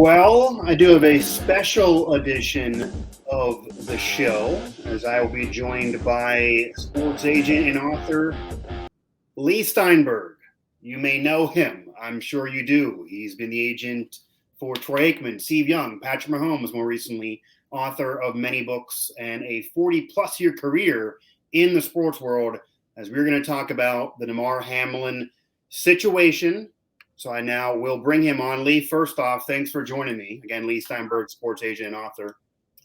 Well, I do have a special edition of the show, as I will be joined by sports agent and author Leigh Steinberg. You may know him. I'm sure you do. He's been the agent for Troy Aikman, Steve Young, Patrick Mahomes, more recently, author of many books and a 40-plus year career in the sports world, as we're going to talk about the Damar Hamlin situation. So I now will bring him on. Leigh, first off, thanks for joining me. Again, Leigh Steinberg, sports agent and author.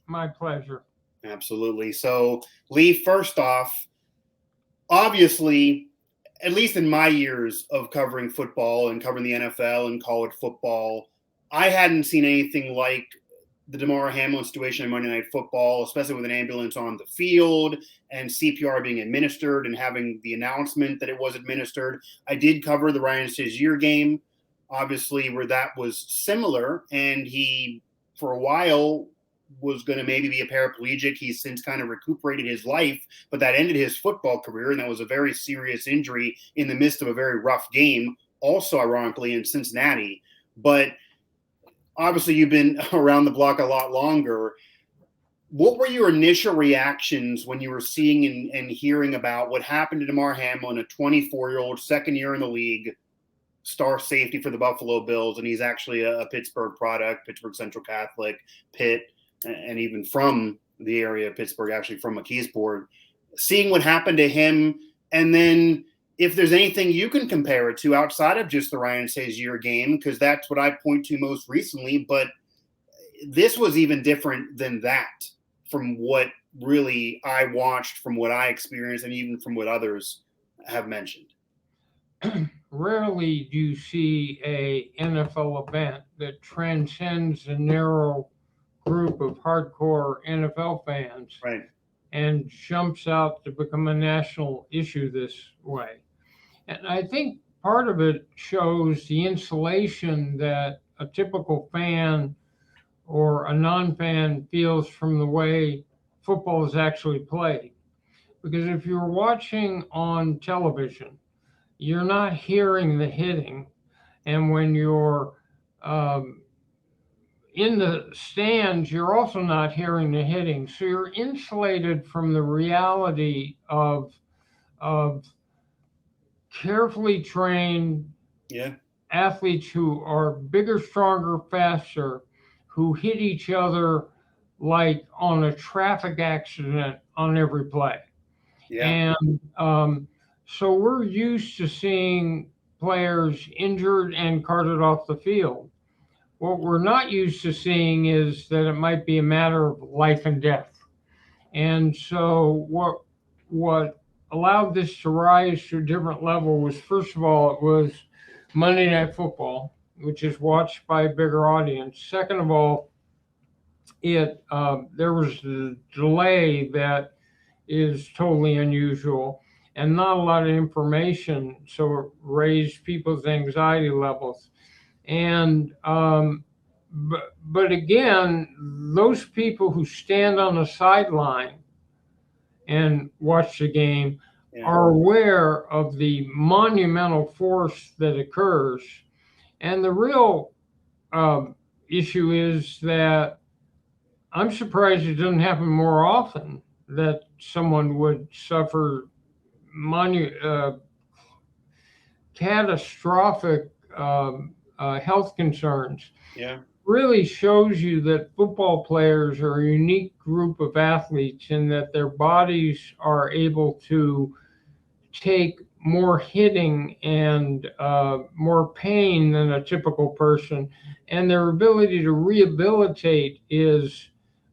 My pleasure. Absolutely. So, Leigh, first off, obviously, at least in my years of covering football and covering the NFL and college football, I hadn't seen anything like the Damar Hamlin situation in Monday Night Football, especially with an ambulance on the field and CPR being administered and having the announcement that it was administered. I did cover the Ryan Shazier game, obviously, where that was similar, and he, for a while, was going to maybe be a paraplegic. He's since kind of recuperated his life, but that ended his football career, and that was a very serious injury in the midst of a very rough game, also ironically in Cincinnati. But obviously, you've been around the block a lot longer. What were your initial reactions when you were seeing and hearing about what happened to Damar Hamlin, a 24-year-old, second year in the league, star safety for the Buffalo Bills, and he's actually a Pittsburgh product, Pittsburgh Central Catholic, Pitt, and even from the area of Pittsburgh, actually from McKeesport, seeing what happened to him, and then if there's anything you can compare it to outside of just the Ryan Shazier game, because that's what I point to most recently, but this was even different than that from what really I watched, from what I experienced, and even from what others have mentioned. Rarely do you see a NFL event that transcends a narrow group of hardcore NFL fans, Right, and jumps out to become a national issue this way. And I think part of it shows the insulation that a typical fan or a non-fan feels from the way football is actually played. Because if you're watching on television, you're not hearing the hitting. And when you're in the stands, you're also not hearing the hitting. So you're insulated from the reality of carefully trained athletes who are bigger, stronger, faster, who hit each other like on a traffic accident on every play. Yeah. And so we're used to seeing players injured and carted off the field. What we're not used to seeing is that it might be a matter of life and death. And so what allowed this to rise to a different level was, first of all, it was Monday Night Football, which is watched by a bigger audience. Second of all, there was a delay that is totally unusual and not a lot of information, so it raised people's anxiety levels. And but again, those people who stand on the sideline and watch the game are aware of the monumental force that occurs. And the real issue is that I'm surprised it doesn't happen more often, that someone would suffer catastrophic health concerns. Yeah. Really shows you that football players are a unique group of athletes in that their bodies are able to take more hitting and more pain than a typical person, and their ability to rehabilitate is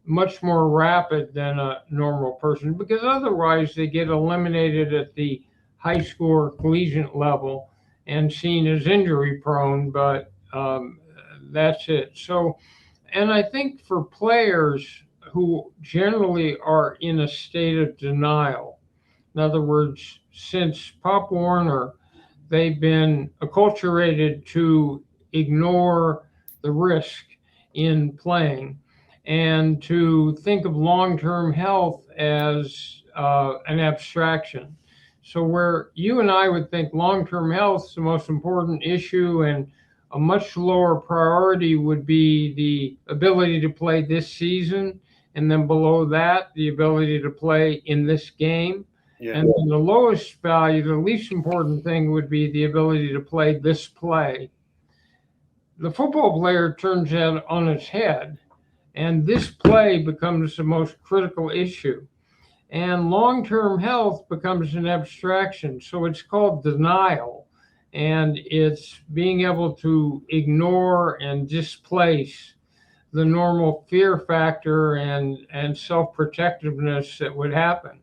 much more rapid than a normal person, because otherwise they get eliminated at the high school or collegiate level and seen as injury prone, but that's it. So, and I think for players who generally are in a state of denial, in other words, since Pop Warner, they've been acculturated to ignore the risk in playing and to think of long-term health as an abstraction. So where you and I would think long-term health is the most important issue and a much lower priority would be the ability to play this season, and then below that, the ability to play in this game. Yeah. And then the lowest value, the least important thing would be the ability to play this play. The football player turns that on its head, and this play becomes the most critical issue. And long-term health becomes an abstraction. So it's called denial. And it's being able to ignore and displace the normal fear factor and self-protectiveness that would happen.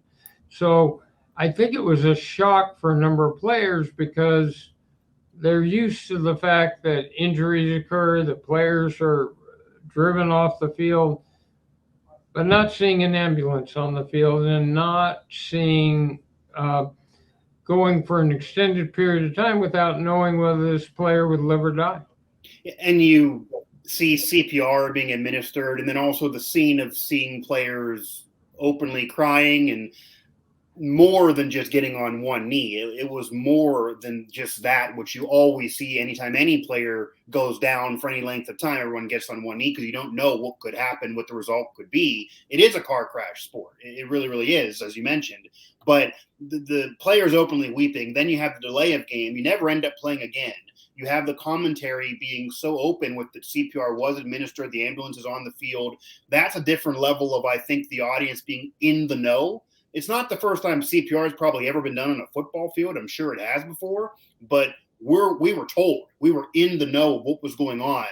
So I think it was a shock for a number of players because they're used to the fact that injuries occur, the players are driven off the field, but not seeing an ambulance on the field and not seeing going for an extended period of time without knowing whether this player would live or die. And you see CPR being administered, and then also the scene of seeing players openly crying, and more than just getting on one knee. It was more than just that, which you always see anytime any player goes down for any length of time. Everyone gets on one knee because you don't know what could happen, what the result could be. It is a car crash sport. It really, really is, as you mentioned. But the players openly weeping, then you have the delay of game. You never end up playing again. You have the commentary being so open with the CPR was administered, the ambulance is on the field. That's a different level of, I think, the audience being in the know. It's not the first time CPR has probably ever been done on a football field. I'm sure it has before, but we were told. We were in the know of what was going on.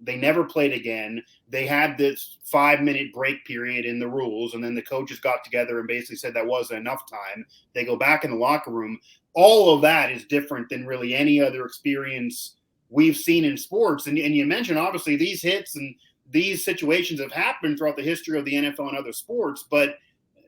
They never played again. They had this 5-minute break period in the rules, and then the coaches got together and basically said that wasn't enough time. They go back in the locker room. All of that is different than really any other experience we've seen in sports. And you mentioned, obviously, these hits and these situations have happened throughout the history of the NFL and other sports, but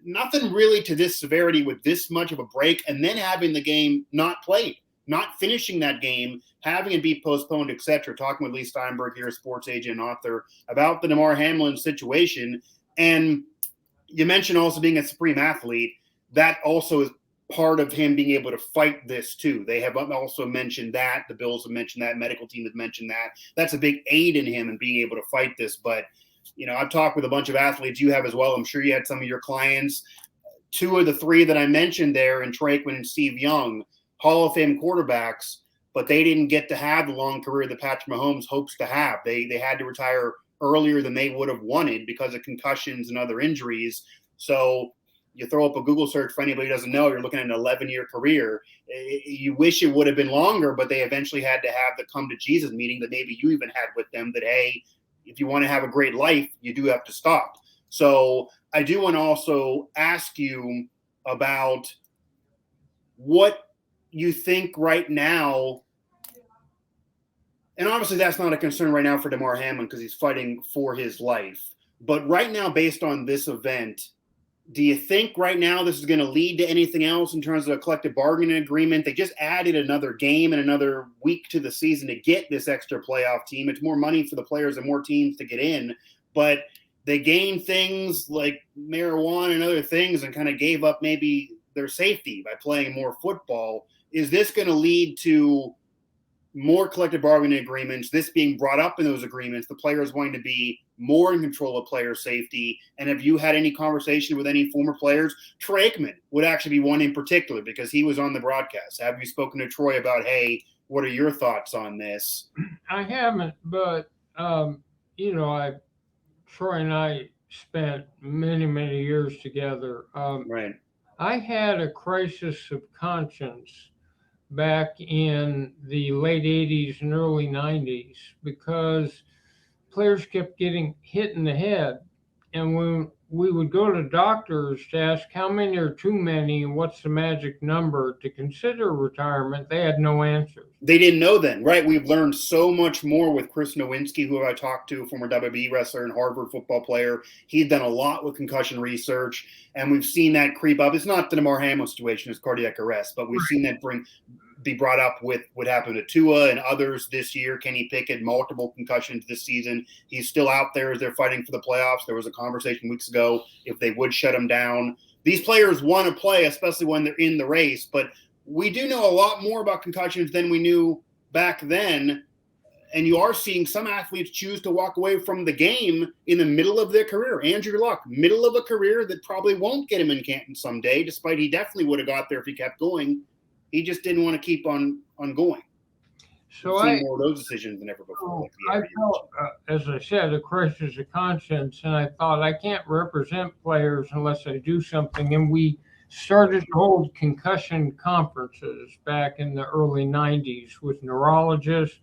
nothing really to this severity with this much of a break, and then having the game not played, not finishing that game, having it be postponed, etc. Talking with Leigh Steinberg here, a sports agent and author, about the Damar Hamlin situation. And you mentioned also being a supreme athlete. That also is part of him being able to fight this too. They have also mentioned that. The Bills have mentioned that. Medical team has mentioned that. That's a big aid in him in being able to fight this. But I've talked with a bunch of athletes. You have as well. I'm sure you had some of your clients. 2 of the 3 that I mentioned there, and Trey Aikman and Steve Young, Hall of Fame quarterbacks, but they didn't get to have the long career that Patrick Mahomes hopes to have. They had to retire earlier than they would have wanted because of concussions and other injuries. So you throw up a Google search for anybody who doesn't know, you're looking at an 11-year career. You wish it would have been longer, but they eventually had to have the come to Jesus meeting that maybe you even had with them that, hey, if you want to have a great life, you do have to stop. So I do want to also ask you about what you think right now. And obviously that's not a concern right now for Damar Hamlin because he's fighting for his life. But right now, based on this event, do you think right now this is going to lead to anything else in terms of a collective bargaining agreement? They just added another game and another week to the season to get this extra playoff team. It's more money for the players and more teams to get in. But they gained things like marijuana and other things and kind of gave up maybe their safety by playing more football. Is this going to lead to more collective bargaining agreements, this being brought up in those agreements, the players wanting to be more in control of player safety? And have you had any conversation with any former players? Troy Aikman would actually be one in particular because he was on the broadcast. Have you spoken to Troy about, hey, what are your thoughts on this? I haven't, but, Troy and I spent many, many years together. Right. I had a crisis of conscience back in the late 80s and early 90s because players kept getting hit in the head. And when we would go to doctors to ask how many are too many and what's the magic number to consider retirement, they had no answers. They didn't know then, right? We've learned so much more with Chris Nowinski, who I talked to, former WWE wrestler and Harvard football player. He'd done a lot with concussion research, and we've seen that creep up. It's not the Damar Hamlin situation, it's cardiac arrest, but we've seen that be brought up with what happened to Tua and others this year. Kenny Pickett, multiple concussions this season. He's still out there as they're fighting for the playoffs. There was a conversation weeks ago if they would shut him down. These players want to play, especially when they're in the race, but we do know a lot more about concussions than we knew back then. And you are seeing some athletes choose to walk away from the game in the middle of their career. Andrew Luck, middle of a career that probably won't get him in Canton someday, despite he definitely would have got there if he kept going. He just didn't want to keep on going. So I've seen more of those decisions than ever before. I felt, as I said, a crisis of conscience, and I thought I can't represent players unless I do something. And we started to hold concussion conferences back in the early 90s with neurologists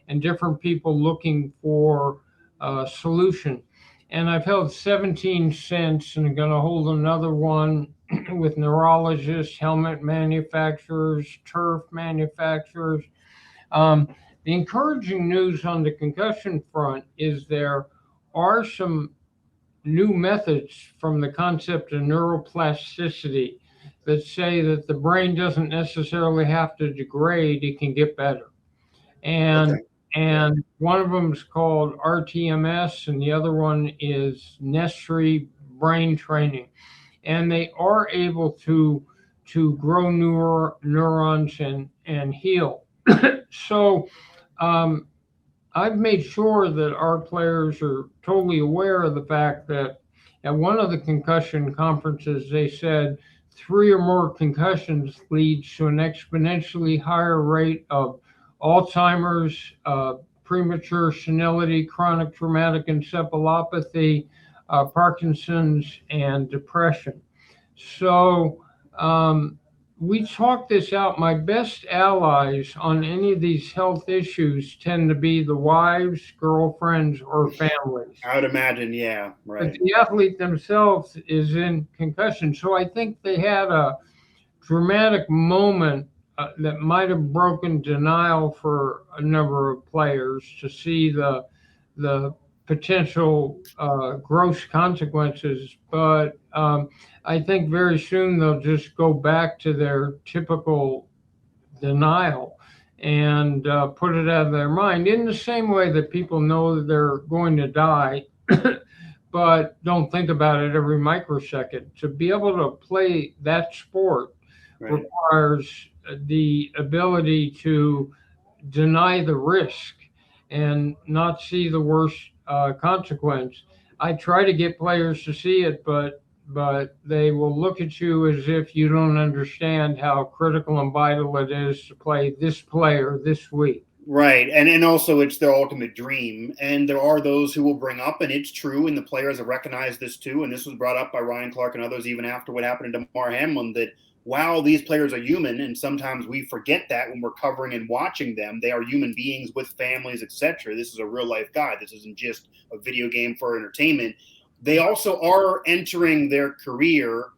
and different people looking for a solution. And I've held 17 since, and I'm going to hold another one with neurologists, helmet manufacturers, turf manufacturers. The encouraging news on the concussion front is there are some new methods from the concept of neuroplasticity that say that the brain doesn't necessarily have to degrade, it can get better. And one of them is called RTMS, and the other one is Nestri brain training. And they are able to grow neurons and heal. So I've made sure that our players are totally aware of the fact that at one of the concussion conferences, they said 3 or more concussions leads to an exponentially higher rate of Alzheimer's, premature senility, chronic traumatic encephalopathy, Parkinson's, and depression. So we talk this out. My best allies on any of these health issues tend to be the wives, girlfriends, or families. I would imagine, yeah, right. But the athlete themselves is in concussion. So I think they had a dramatic moment that might have broken denial for a number of players to see the potential gross consequences. But I think very soon they'll just go back to their typical denial and put it out of their mind in the same way that people know that they're going to die but don't think about it every microsecond. To be able to play that sport requires the ability to deny the risk and not see the worst consequence. I try to get players to see it, but they will look at you as if you don't understand how critical and vital it is to play this player this week. Right. And also it's their ultimate dream. And there are those who will bring up, and it's true, and the players have recognized this too, and this was brought up by Ryan Clark and others even after what happened to Damar Hamlin, that while these players are human, and sometimes we forget that when we're covering and watching them, they are human beings with families, etc. This is a real life guy. This isn't just a video game for entertainment. They also are entering their career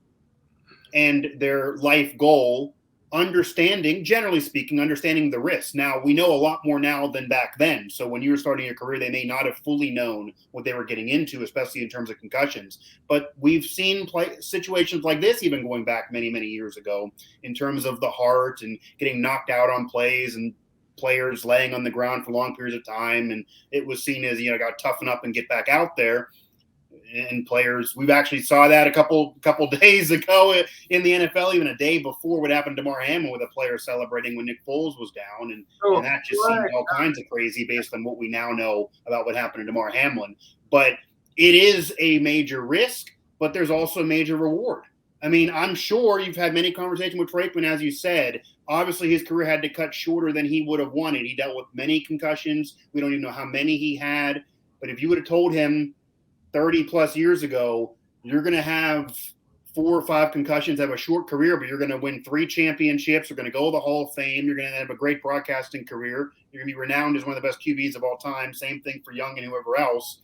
and their life goal generally speaking, understanding the risks. Now, we know a lot more now than back then. So when you were starting your career, they may not have fully known what they were getting into, especially in terms of concussions. But we've seen situations like this even going back many, many years ago in terms of the heart and getting knocked out on plays and players laying on the ground for long periods of time. And it was seen as, got to toughen up and get back out there. And players, we've actually saw that a couple days ago in the NFL, even a day before what happened to Damar Hamlin with a player celebrating when Nick Foles was down. And that just seemed all kinds of crazy based on what we now know about what happened to Damar Hamlin. But it is a major risk, but there's also a major reward. I mean, I'm sure you've had many conversations with Trakeman, as you said. Obviously, his career had to cut shorter than he would have wanted. He dealt with many concussions. We don't even know how many he had. But if you would have told him 30 plus years ago, you're going to have 4 or 5 concussions, have a short career, but you're going to win 3 championships. You're going to go to the Hall of Fame. You're going to have a great broadcasting career. You're going to be renowned as one of the best QBs of all time. Same thing for Young and whoever else.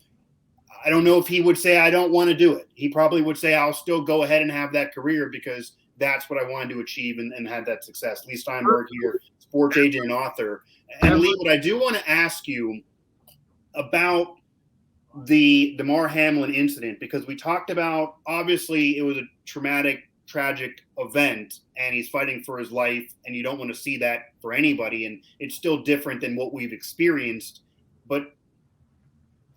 I don't know if he would say, I don't want to do it. He probably would say, I'll still go ahead and have that career because that's what I wanted to achieve and had that success. Leigh Steinberg here, sports agent and author. And Leigh, what I do want to ask you about the Damar Hamlin incident, because we talked about, obviously it was a traumatic, tragic event and he's fighting for his life and you don't want to see that for anybody. And it's still different than what we've experienced, but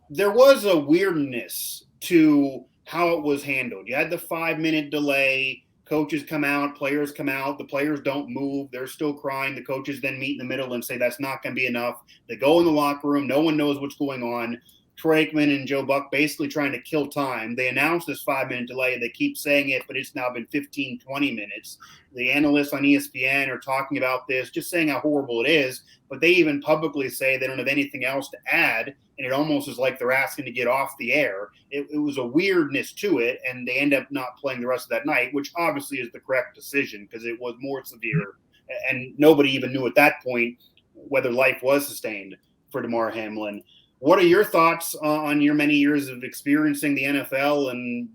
there was a weirdness to how it was handled. You had the 5-minute delay, Coaches come out, players come out, the players don't move, they're still crying. The coaches then meet in the middle and say that's not going to be enough. They go in the locker room, no one knows what's going on. Troy Aikman and Joe Buck basically trying to kill time. They announced this 5-minute delay. They keep saying it, but it's now been 15, 20 minutes. The analysts on ESPN are talking about this, just saying how horrible it is, but they even publicly say they don't have anything else to add, and it almost is like they're asking to get off the air. It was a weirdness to it, and they end up not playing the rest of that night, which obviously is the correct decision because it was more severe, and nobody even knew at that point whether life was sustained for Damar Hamlin. What are your thoughts on your many years of experiencing the NFL and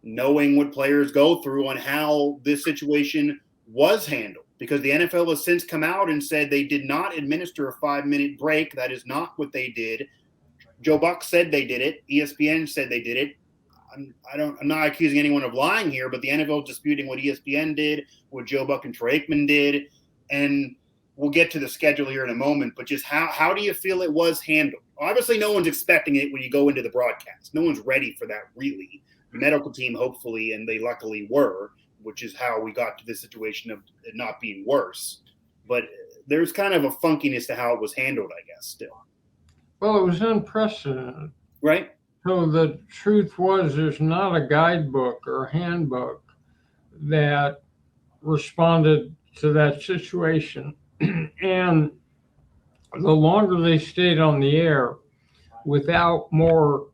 knowing what players go through on how this situation was handled? Because the NFL has since come out and said they did not administer a 5-minute break. That is not what they did. Joe Buck said they did it. ESPN said they did it. I'm not accusing anyone of lying here, but the NFL is disputing what ESPN did, what Joe Buck and Troy Aikman did, and we'll get to the schedule here in a moment. But just how do you feel it was handled? Obviously, no one's expecting it when you go into the broadcast. No one's ready for that, really. The medical team, hopefully, and they luckily were, which is how we got to this situation of it not being worse. But there's kind of a funkiness to how it was handled, I guess, still. Well, it was unprecedented. Right? So the truth was there's not a guidebook or handbook that responded to that situation. And the longer they stayed on the air without more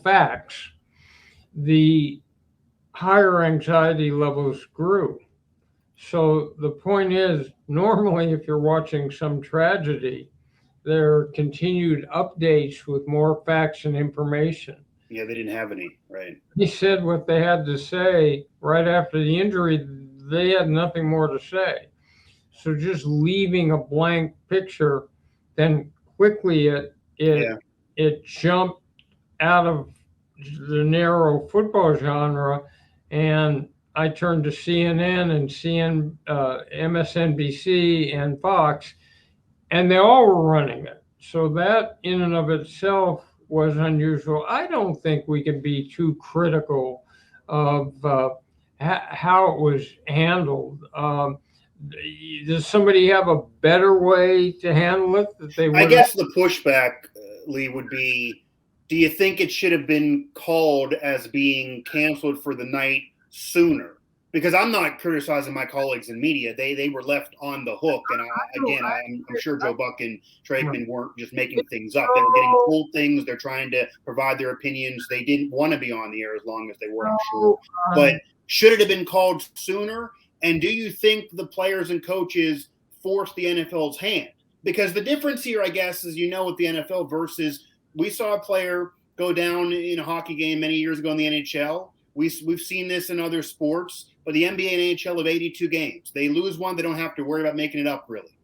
facts, the higher anxiety levels grew. So the point is, normally if you're watching some tragedy, there are continued updates with more facts and information. Yeah, they didn't have any, right? They said what they had to say right after the injury. They had nothing more to say. So just leaving a blank picture, then quickly it jumped out of the narrow football genre, and I turned to CNN and MSNBC and Fox, and they all were running it. So that in and of itself was unusual. I don't think we can be too critical of how it was handled. Does somebody have a better way to handle it? I guess the pushback, Leigh, would be, do you think it should have been called as being canceled for the night sooner? Because I'm not criticizing my colleagues in media. They were left on the hook. And I'm sure Joe Buck and Troy Aikman weren't just making things up. They were getting told things. They're trying to provide their opinions. They didn't want to be on the air as long as they were, I'm sure. But should it have been called sooner? And do you think the players and coaches forced the NFL's hand? Because the difference here, I guess, is, with the NFL versus we saw a player go down in a hockey game many years ago in the NHL. We've seen this in other sports, but the NBA and NHL have 82 games. They lose one, they don't have to worry about making it up, really.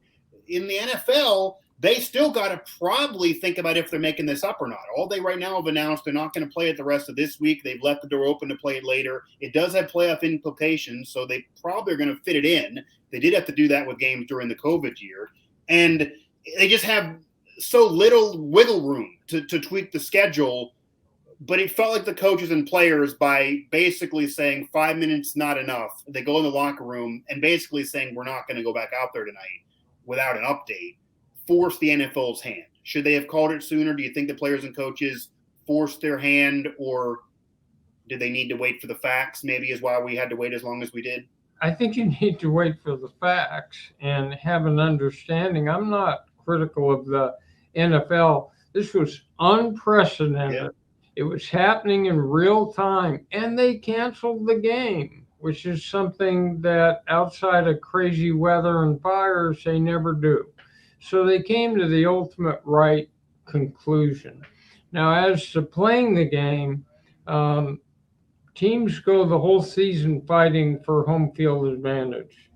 In the NFL, they still got to probably think about if they're making this up or not. All they right now have announced they're not going to play it the rest of this week. They've left the door open to play it later. It does have playoff implications, so they probably are going to fit it in. They did have to do that with games during the COVID year. And they just have so little wiggle room to tweak the schedule. But it felt like the coaches and players, by basically saying 5 minutes not enough, they go in the locker room and basically saying we're not going to go back out there tonight without an update, force the NFL's hand. Should they have called it sooner? Do you think the players and coaches forced their hand, or did they need to wait for the facts? Maybe is why we had to wait as long as we did. I think you need to wait for the facts and have an understanding. I'm not critical of the NFL. This was unprecedented. Yeah. It was happening in real time, and they canceled the game, which is something that outside of crazy weather and fires, they never do. So they came to the ultimate right conclusion. Now, as to playing the game, teams go the whole season fighting for home field advantage.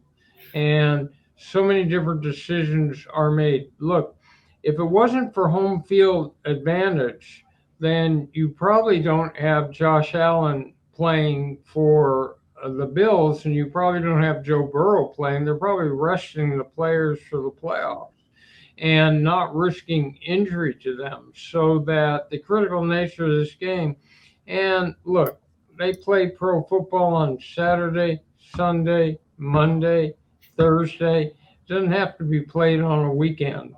And so many different decisions are made. Look, if it wasn't for home field advantage, then you probably don't have Josh Allen playing for the Bills, and you probably don't have Joe Burrow playing. They're probably resting the players for the playoffs and not risking injury to them, so that the critical nature of this game. And look, they play pro football on Saturday, Sunday, Monday, Thursday. It doesn't have to be played on a weekend.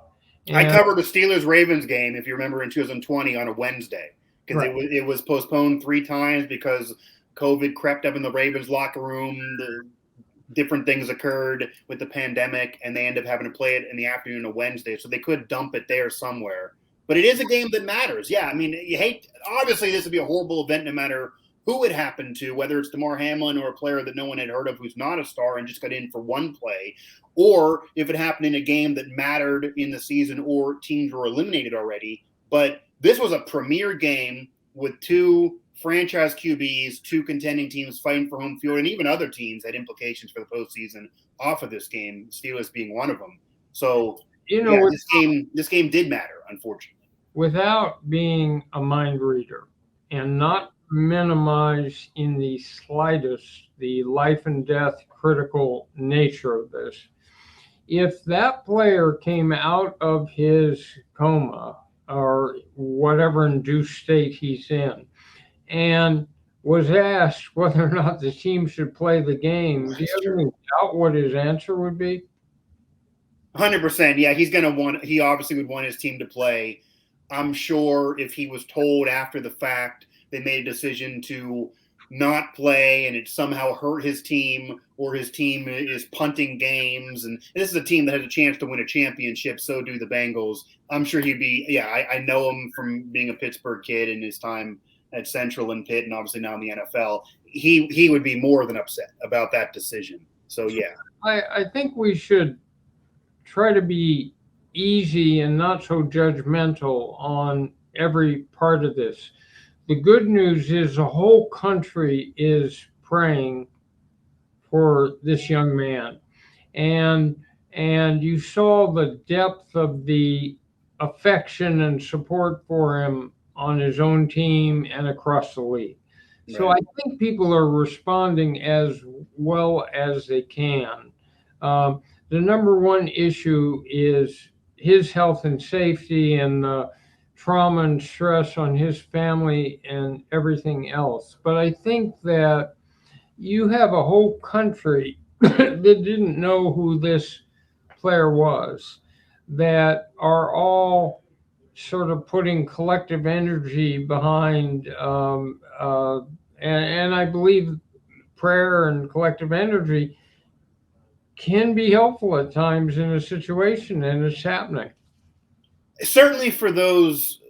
I covered the Steelers-Ravens game, if you remember, in 2020 on a Wednesday, because it was postponed 3 times because COVID crept up in the Ravens locker room. Different things occurred with the pandemic, and they ended up having to play it in the afternoon of Wednesday, so they could dump it there somewhere. But it is a game that matters. Yeah, I mean, obviously this would be a horrible event no matter who it happened to, whether it's Damar Hamlin or a player that no one had heard of who's not a star and just got in for one play, or if it happened in a game that mattered in the season or teams were eliminated already. But this was a premier game with 2 franchise QBs, 2 contending teams fighting for home field, and even other teams had implications for the postseason off of this game, Steelers being one of them. So, this game did matter, unfortunately. Without being a mind reader and not minimize in the slightest the life and death critical nature of this, if that player came out of his coma or whatever induced state he's in and was asked whether or not the team should play the game, do you have any doubt what his answer would be? 100%. Yeah, he obviously would want his team to play. I'm sure if he was told after the fact they made a decision to not play and it somehow hurt his team, or his team is punting games, and this is a team that has a chance to win a championship, so do the Bengals, I'm sure he'd be, I know him from being a Pittsburgh kid in his time at Central and Pitt, and obviously now in the NFL. He would be more than upset about that decision. So, yeah. I think we should try to be easy and not so judgmental on every part of this. The good news is the whole country is praying for this young man. And you saw the depth of the affection and support for him on his own team and across the league. Right. So I think people are responding as well as they can. The number one issue is his health and safety and the trauma and stress on his family and everything else. But I think that you have a whole country that didn't know who this player was, that are all sort of putting collective energy behind, and I believe prayer and collective energy can be helpful at times in a situation, and it's happening. Certainly for those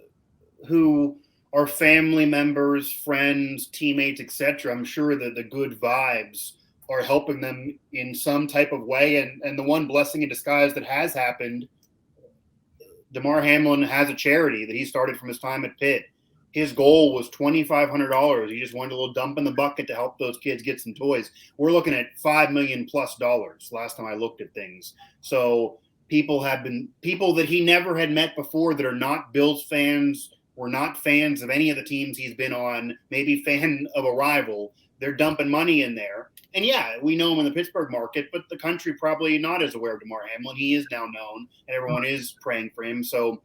who are family members, friends, teammates, etc., I'm sure that the good vibes are helping them in some type of way. And the one blessing in disguise that has happened, Damar Hamlin has a charity that he started from his time at Pitt. His goal was $2,500. He just wanted a little dump in the bucket to help those kids get some toys. We're looking at $5 million plus last time I looked at things. So people that he never had met before that are not Bills fans or not fans of any of the teams he's been on, maybe fan of a rival, they're dumping money in there. And yeah, we know him in the Pittsburgh market, but the country probably not as aware of Damar Hamlin. He is now known, and everyone is praying for him. So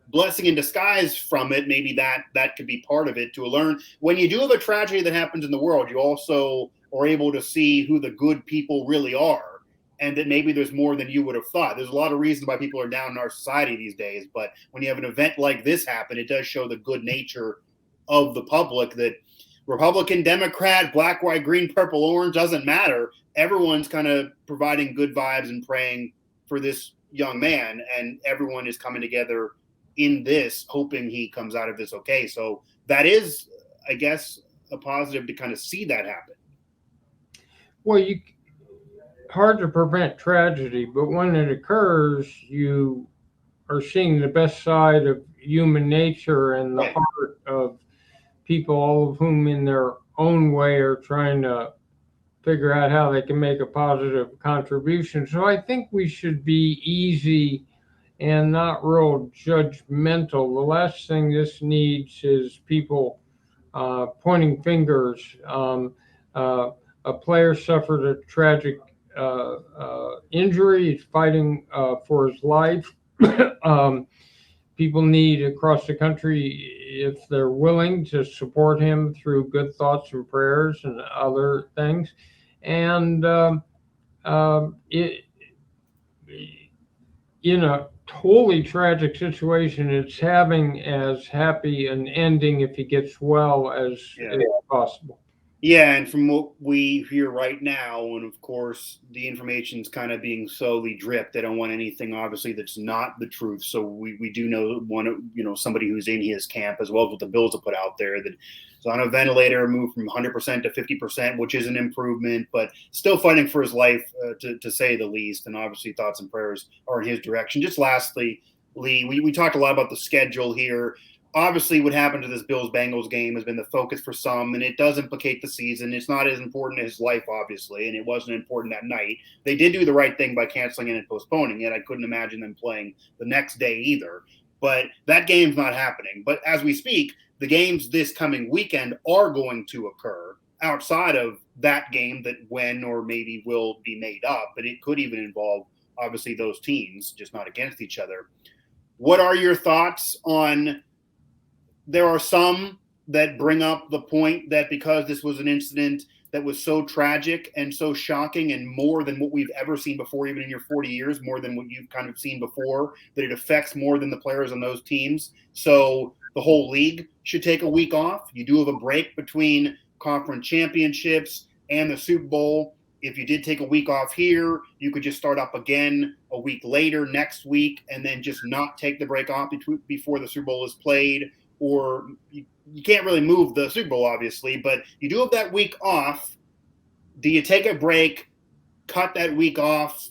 blessing in disguise from it, maybe that could be part of it, to learn. When you do have a tragedy that happens in the world, you also are able to see who the good people really are, and that maybe there's more than you would have thought. There's a lot of reasons why people are down in our society these days, but when you have an event like this happen, it does show the good nature of the public, that Republican, Democrat, black, white, green, purple, orange, doesn't matter. Everyone's kind of providing good vibes and praying for this young man, and everyone is coming together in this, hoping he comes out of this okay. So that is, I guess, a positive to kind of see that happen. Well, hard to prevent tragedy, but when it occurs, you are seeing the best side of human nature and the heart of people, all of whom in their own way are trying to figure out how they can make a positive contribution. So I think we should be easy and not real judgmental. The last thing this needs is people pointing fingers. A player suffered a tragic injury. He's fighting for his life. People need across the country, if they're willing, to support him through good thoughts and prayers and other things. And it, in a totally tragic situation, it's having as happy an ending if he gets well as possible. Yeah, and from what we hear right now, and of course the information's kind of being slowly dripped. They don't want anything, obviously, that's not the truth. So we do know somebody who's in his camp, as well as what the Bills have put out there, that is on a ventilator, moved from 100% to 50%, which is an improvement, but still fighting for his life, to say the least. And obviously, thoughts and prayers are in his direction. Just lastly, Leigh, we talked a lot about the schedule here. Obviously, what happened to this Bills-Bengals game has been the focus for some, and it does implicate the season. It's not as important as his life, obviously, and it wasn't important that night. They did do the right thing by canceling it and postponing it. I couldn't imagine them playing the next day either. But that game's not happening. But as we speak, the games this coming weekend are going to occur outside of that game that when or maybe will be made up. But it could even involve, obviously, those teams, just not against each other. What are your thoughts on... There are some that bring up the point that because this was an incident that was so tragic and so shocking and more than what we've ever seen before, even in your 40 years, more than what you've kind of seen before, that it affects more than the players on those teams. So the whole league should take a week off. You do have a break between conference championships and the Super Bowl. If you did take a week off here, you could just start up again a week later next week and then just not take the break off before the Super Bowl is played. Or you can't really move the Super Bowl, obviously, but you do have that week off. Do you take a break, cut that week off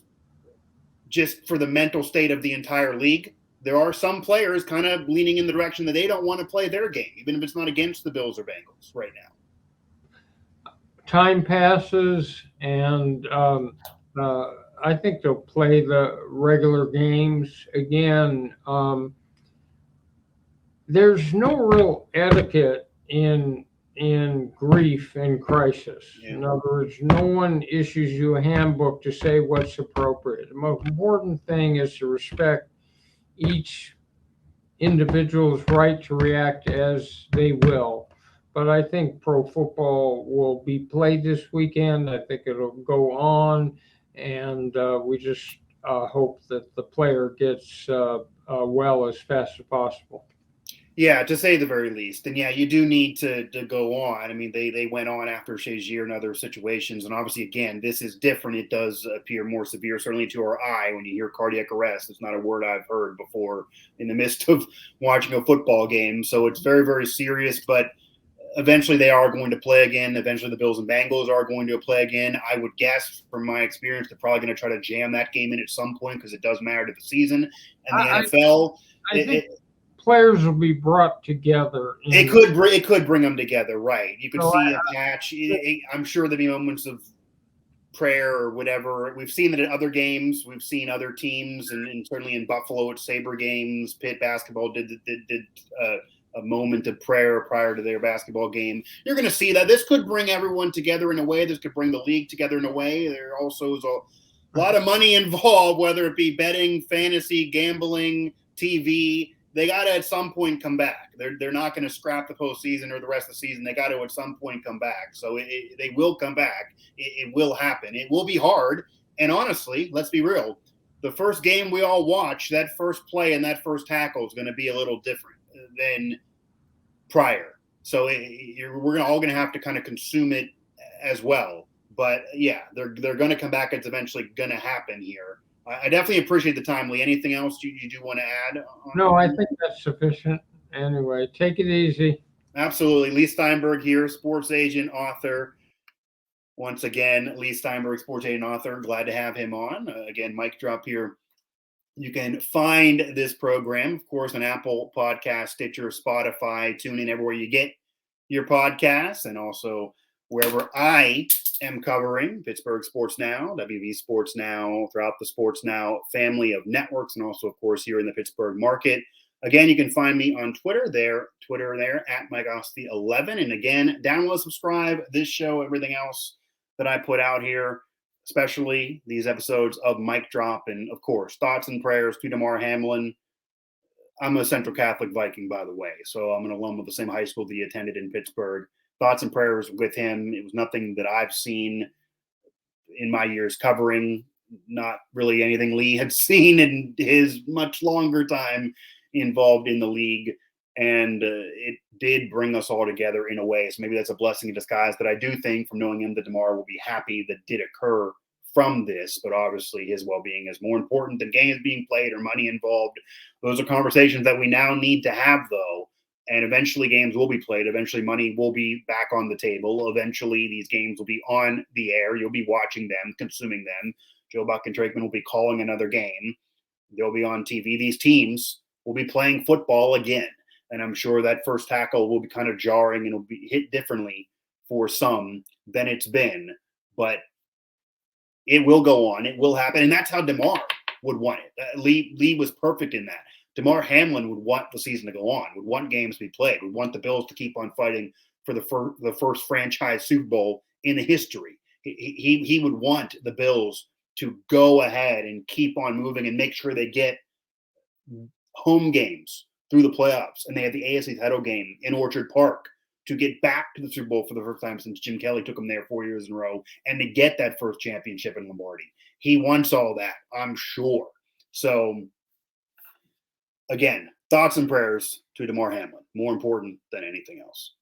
just for the mental state of the entire league? There are some players kind of leaning in the direction that they don't want to play their game, even if it's not against the Bills or Bengals right now. Time passes, and I think they'll play the regular games again. There's no real etiquette in grief and crisis. Yeah. In other words, no one issues you a handbook to say what's appropriate. The most important thing is to respect each individual's right to react as they will. But I think pro football will be played this weekend. I think it'll go on, and we just hope that the player gets well as fast as possible. Yeah, to say the very least. And yeah, you do need to go on. I mean, they went on after Shazier and other situations. And obviously, again, this is different. It does appear more severe, certainly to our eye. When you hear cardiac arrest, it's not a word I've heard before in the midst of watching a football game. So it's very, very serious. But eventually they are going to play again. Eventually the Bills and Bengals are going to play again. I would guess, from my experience, they're probably going to try to jam that game in at some point because it does matter to the season. And the NFL... I think players will be brought together. It could bring them together, right? You could see a patch. I'm sure there'll be moments of prayer or whatever. We've seen that at other games. We've seen other teams, and certainly in Buffalo at Sabre games, Pitt basketball did a moment of prayer prior to their basketball game. You're going to see that. This could bring everyone together in a way. This could bring the league together in a way. There also is a lot of money involved, whether it be betting, fantasy, gambling, TV. They got to at some point come back. They're not going to scrap the postseason or the rest of the season. They got to at some point come back. So they will come back. It will happen. It will be hard. And honestly, let's be real. The first game we all watch, that first play and that first tackle is going to be a little different than prior. So we're all going to have to kind of consume it as well. But yeah, they're going to come back. It's eventually going to happen here. I definitely appreciate the time, Leigh. Anything else you do want to add? No, I think that's sufficient. Anyway, take it easy. Absolutely. Leigh Steinberg here, sports agent, author. Once again, Leigh Steinberg, sports agent, author. Glad to have him on. Again, mic drop here. You can find this program, of course, on Apple Podcasts, Stitcher, Spotify, TuneIn, everywhere you get your podcasts, and also wherever I am covering Pittsburgh Sports Now, WV Sports Now, throughout the Sports Now family of networks, and also, of course, here in the Pittsburgh market. Again, you can find me on Twitter there at Mike Asti 11. And again, download, subscribe this show, everything else that I put out here, especially these episodes of Mic Drop, and of course, thoughts and prayers to Damar Hamlin. I'm a Central Catholic Viking, by the way, so I'm an alum of the same high school that he attended in Pittsburgh. Thoughts and prayers with him. It was nothing that I've seen in my years covering, not really anything Leigh had seen in his much longer time involved in the league. And it did bring us all together in a way. So maybe that's a blessing in disguise that I do think, from knowing him, that Damar will be happy that did occur from this. But obviously his well-being is more important than games being played or money involved. Those are conversations that we now need to have, though. And eventually games will be played. Eventually money will be back on the table. Eventually these games will be on the air. You'll be watching them, consuming them. Joe Buck and Trakeman will be calling another game. They'll be on TV. These teams will be playing football again. And I'm sure that first tackle will be kind of jarring and it'll be hit differently for some than it's been. But it will go on. It will happen. And that's how Damar would want it. Leigh was perfect in that. Damar Hamlin would want the season to go on, would want games to be played, would want the Bills to keep on fighting for the first franchise Super Bowl in the history. He would want the Bills to go ahead and keep on moving and make sure they get home games through the playoffs. And they had the AFC title game in Orchard Park to get back to the Super Bowl for the first time since Jim Kelly took them there 4 years in a row, and to get that first championship in Lombardi. He wants all that, I'm sure. So, again, thoughts and prayers to Damar Hamlin, more important than anything else.